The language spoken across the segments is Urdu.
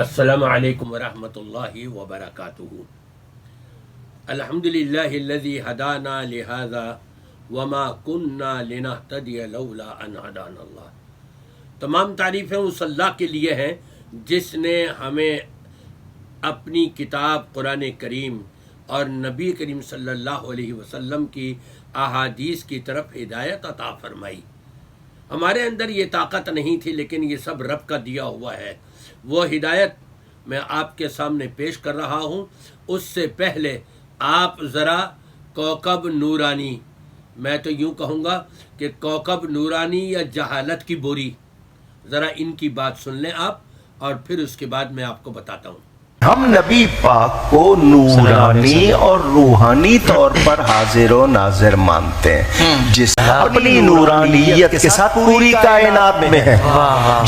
السلام علیکم ورحمۃ اللہ وبرکاتہ۔ الحمدللہ الذی ہدانا لہذا وما کننا لنہتدی لولا ان ہدانا اللہ۔ تمام تعریفیں اس اللہ کے لیے ہیں جس نے ہمیں اپنی کتاب قرآن کریم اور نبی کریم صلی اللہ علیہ وسلم کی احادیث کی طرف ہدایت عطا فرمائی۔ ہمارے اندر یہ طاقت نہیں تھی، لیکن یہ سب رب کا دیا ہوا ہے۔ وہ ہدایت میں آپ کے سامنے پیش کر رہا ہوں۔ اس سے پہلے آپ ذرا کوكب نورانی، میں تو یوں کہوں گا کہ کوكب نورانی یا جہالت کی بوری، ذرا ان کی بات سن لیں آپ، اور پھر اس کے بعد میں آپ کو بتاتا ہوں۔ ہم نبی پاک کو نورانی اور روحانی طور پر حاضر و ناظر مانتے ہیں، جس اپنی نورانیت کے ساتھ پوری کائنات میں ہے۔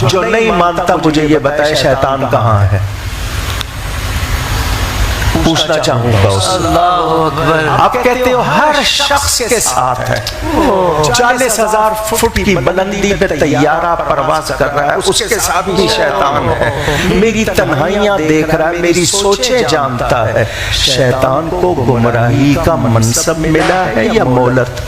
جو نہیں مانتا مجھے یہ بتائے شیطان کہاں ہے؟ پوچھنا چاہوں گا اس سے۔ آپ کہتے ہو ہر شخص کے ساتھ ہے، 40,000 فٹ کی بلندی پہ طیارہ پرواز کر رہا ہے، اس کے ساتھ بھی شیطان ہے۔ میری تنہائیاں دیکھ رہا ہے، میری سوچیں جانتا ہے۔ شیطان کو گمراہی کا منصب ملا ہے یا مہلت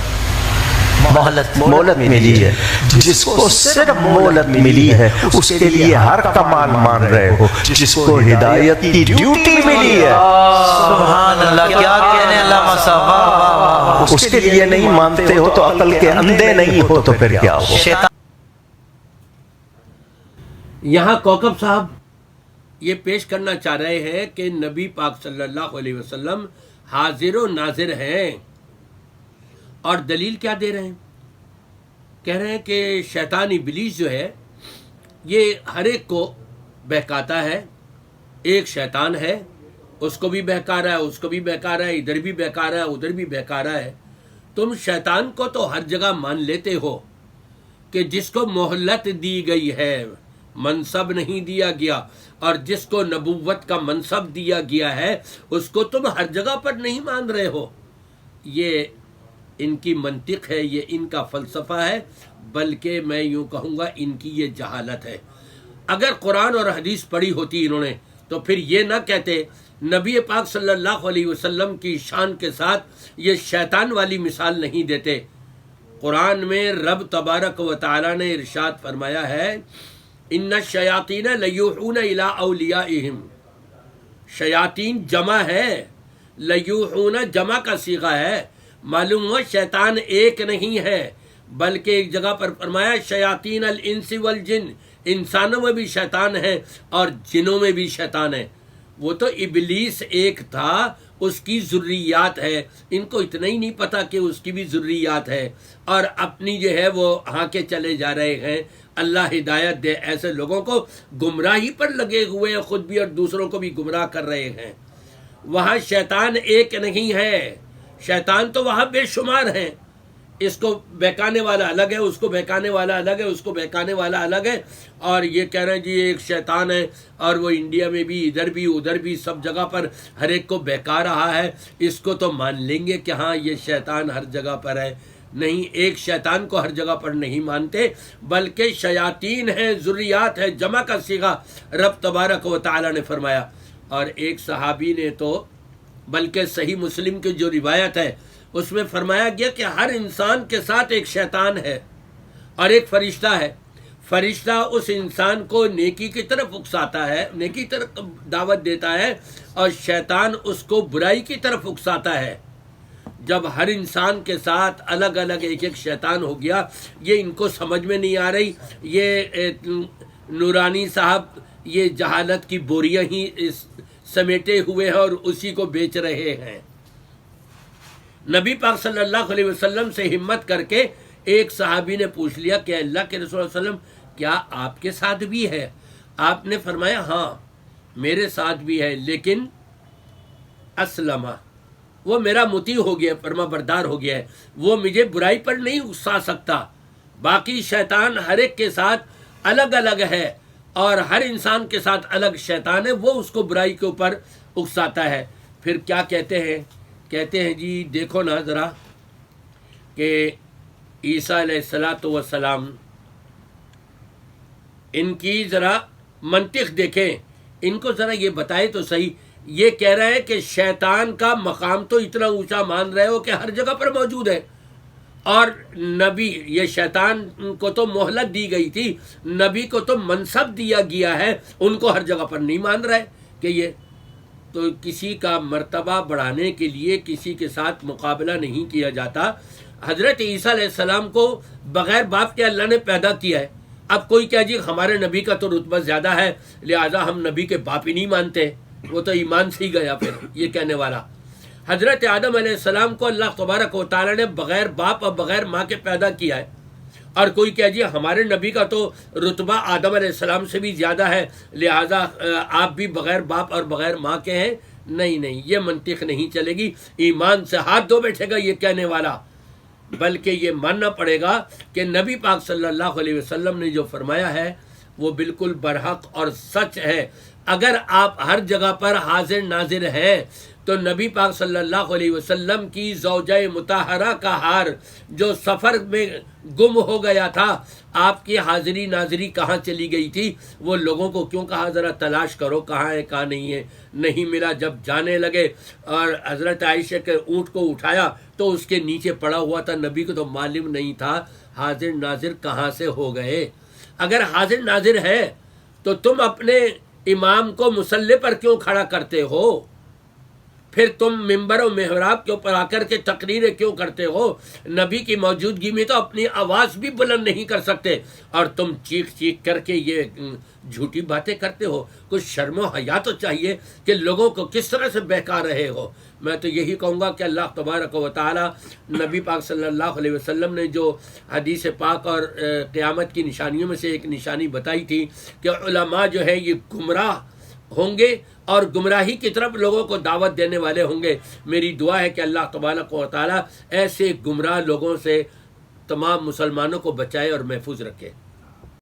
ملی ہے؟ جس کو صرف مہلت ملی ہے اس کے لیے ہر کمال مان رہے ہو، جس کو ہدایت کی ڈیوٹی ملی ہے سبحان اللہ، کیا کہنے علامہ صاحب، اس کے لیے نہیں مانتے ہو تو عقل کے اندھے نہیں ہو تو پھر کیا ہو؟ یہاں کوكب صاحب یہ پیش کرنا چاہ رہے ہیں کہ نبی پاک صلی اللہ علیہ وسلم حاضر و ناظر ہیں، اور دلیل کیا دے رہے ہیں؟ کہہ رہے ہیں کہ شیطان ابلیس جو ہے یہ ہر ایک کو بہکاتا ہے۔ ایک شیطان ہے، اس کو بھی بہکا رہا ہے، اس کو بھی بہکا رہا ہے، ادھر بھی بہکا رہا ہے، ادھر بھی بہکا رہا ہے۔ تم شیطان کو تو ہر جگہ مان لیتے ہو کہ جس کو مہلت دی گئی ہے، منصب نہیں دیا گیا، اور جس کو نبوت کا منصب دیا گیا ہے اس کو تم ہر جگہ پر نہیں مان رہے ہو۔ یہ ان کی منطق ہے، یہ ان کا فلسفہ ہے، بلکہ میں یوں کہوں گا ان کی یہ جہالت ہے۔ اگر قرآن اور حدیث پڑھی ہوتی انہوں نے تو پھر یہ نہ کہتے، نبی پاک صلی اللہ علیہ وسلم کی شان کے ساتھ یہ شیطان والی مثال نہیں دیتے۔ قرآن میں رب تبارک و تعالی نے ارشاد فرمایا ہے، ان الشیاطین لیوحون الی اولیائہم۔ شیاطین جمع ہے، لیوحون جمع کا صیغہ ہے، معلوم ہوا شیطان ایک نہیں ہے، بلکہ ایک جگہ پر فرمایا شیاطین الانس والجن، انسانوں میں بھی شیطان ہے اور جنوں میں بھی شیطان ہے۔ وہ تو ابلیس ایک تھا، اس کی ذریات ہے، ان کو اتنا ہی نہیں پتا کہ اس کی بھی ذریات ہے، اور اپنی جو ہے وہ ہانکے چلے جا رہے ہیں۔ اللہ ہدایت دے ایسے لوگوں کو، گمراہی پر لگے ہوئے ہیں، خود بھی اور دوسروں کو بھی گمراہ کر رہے ہیں۔ وہاں شیطان ایک نہیں ہے، شیطان تو وہاں بے شمار ہیں۔ اس کو بہکانے والا الگ ہے، اس کو بہکانے والا الگ ہے، اس کو بہکانے والا الگ ہے، اور یہ کہہ رہے ہیں جی ایک شیطان ہے اور وہ انڈیا میں بھی، ادھر بھی، ادھر بھی، سب جگہ پر ہر ایک کو بہکا رہا ہے۔ اس کو تو مان لیں گے کہ ہاں یہ شیطان ہر جگہ پر ہے۔ نہیں، ایک شیطان کو ہر جگہ پر نہیں مانتے، بلکہ شیاطین ہیں، ذریات ہے، جمع کا صیغہ رب تبارک و تعالی نے فرمایا۔ اور ایک صحابی نے تو بلکہ صحیح مسلم کی جو روایت ہے اس میں فرمایا گیا کہ ہر انسان کے ساتھ ایک شیطان ہے اور ایک فرشتہ ہے۔ فرشتہ اس انسان کو نیکی کی طرف اکساتا ہے، نیکی کی طرف دعوت دیتا ہے، اور شیطان اس کو برائی کی طرف اکساتا ہے۔ جب ہر انسان کے ساتھ الگ الگ ایک ایک شیطان ہو گیا، یہ ان کو سمجھ میں نہیں آ رہی۔ یہ نورانی صاحب یہ جہالت کی بوریاں ہی سمیٹے ہوئے ہیں اور اسی کو بیچ رہے ہیں۔ نبی پاک صلی اللہ علیہ وسلم سے ہمت کر کے ایک صحابی نے پوچھ لیا کہ اللہ کے رسول صلی اللہ علیہ وسلم کیا آپ کے ساتھ بھی ہے؟ آپ نے فرمایا ہاں میرے ساتھ بھی ہے، لیکن اسلمہ، وہ میرا مطیع ہو گیا، فرما بردار ہو گیا ہے، وہ مجھے برائی پر نہیں اکسا سکتا۔ باقی شیطان ہر ایک کے ساتھ الگ الگ ہے، اور ہر انسان کے ساتھ الگ شیطان ہے، وہ اس کو برائی کے اوپر اکساتا ہے۔ پھر کیا کہتے ہیں؟ کہتے ہیں جی دیکھو نا ذرا کہ عیسیٰ علیہ السلام ان کی ذرا منطق دیکھیں ان کو ذرا یہ بتائے تو صحیح، یہ کہہ رہا ہے کہ شیطان کا مقام تو اتنا اونچا مان رہے ہو کہ ہر جگہ پر موجود ہے، اور نبی، یہ شیطان کو تو مہلت دی گئی تھی، نبی کو تو منصب دیا گیا ہے، ان کو ہر جگہ پر نہیں مان رہے کہ یہ تو کسی کا مرتبہ بڑھانے کے لیے کسی کے ساتھ مقابلہ نہیں کیا جاتا۔ حضرت عیسیٰ علیہ السلام کو بغیر باپ کے اللہ نے پیدا کیا ہے، اب کوئی کہہ جی ہمارے نبی کا تو رتبہ زیادہ ہے لہذا ہم نبی کے باپ ہی نہیں مانتے، وہ تو ایمان سے ہی گیا پھر یہ کہنے والا۔ حضرت آدم علیہ السلام کو اللہ تبارک و تعالیٰ نے بغیر باپ اور بغیر ماں کے پیدا کیا ہے، اور کوئی کہہ جی ہمارے نبی کا تو رتبہ آدم علیہ السلام سے بھی زیادہ ہے لہذا آپ بھی بغیر باپ اور بغیر ماں کے ہیں۔ نہیں نہیں، یہ منطق نہیں چلے گی، ایمان سے ہاتھ دھو بیٹھے گا یہ کہنے والا، بلکہ یہ ماننا پڑے گا کہ نبی پاک صلی اللہ علیہ وسلم نے جو فرمایا ہے وہ بالکل برحق اور سچ ہے۔ اگر آپ ہر جگہ پر حاضر ناظر ہیں تو نبی پاک صلی اللہ علیہ وسلم کی زوجہ مطہرہ کا ہار جو سفر میں گم ہو گیا تھا، آپ کی حاضری ناظری کہاں چلی گئی تھی؟ وہ لوگوں کو کیوں کہا ذرا تلاش کرو کہاں ہے کہاں نہیں ہے؟ نہیں ملا، جب جانے لگے اور حضرت عائشہ کے اونٹ کو اٹھایا تو اس کے نیچے پڑا ہوا تھا، نبی کو تو معلوم نہیں تھا حاضر ناظر کہاں سے ہو گئے۔ اگر حاضر ناظر ہے تو تم اپنے امام کو مصلی پر کیوں کھڑا کرتے ہو؟ پھر تم ممبر و محراب کے اوپر آ کر کے تقریریں کیوں کرتے ہو؟ نبی کی موجودگی میں تو اپنی آواز بھی بلند نہیں کر سکتے اور تم چیخ چیخ کر کے یہ جھوٹی باتیں کرتے ہو۔ کچھ شرم و حیا تو چاہیے کہ لوگوں کو کس طرح سے بہکا رہے ہو۔ میں تو یہی کہوں گا کہ اللہ تبارک و تعالی نبی پاک صلی اللہ علیہ وسلم نے جو حدیث پاک اور قیامت کی نشانیوں میں سے ایک نشانی بتائی تھی کہ علماء جو ہے یہ گمراہ ہوں گے اور گمراہی کی طرف لوگوں کو دعوت دینے والے ہوں گے۔ میری دعا ہے کہ اللہ تبارک و تعالی ایسے گمراہ لوگوں سے تمام مسلمانوں کو بچائے اور محفوظ رکھے۔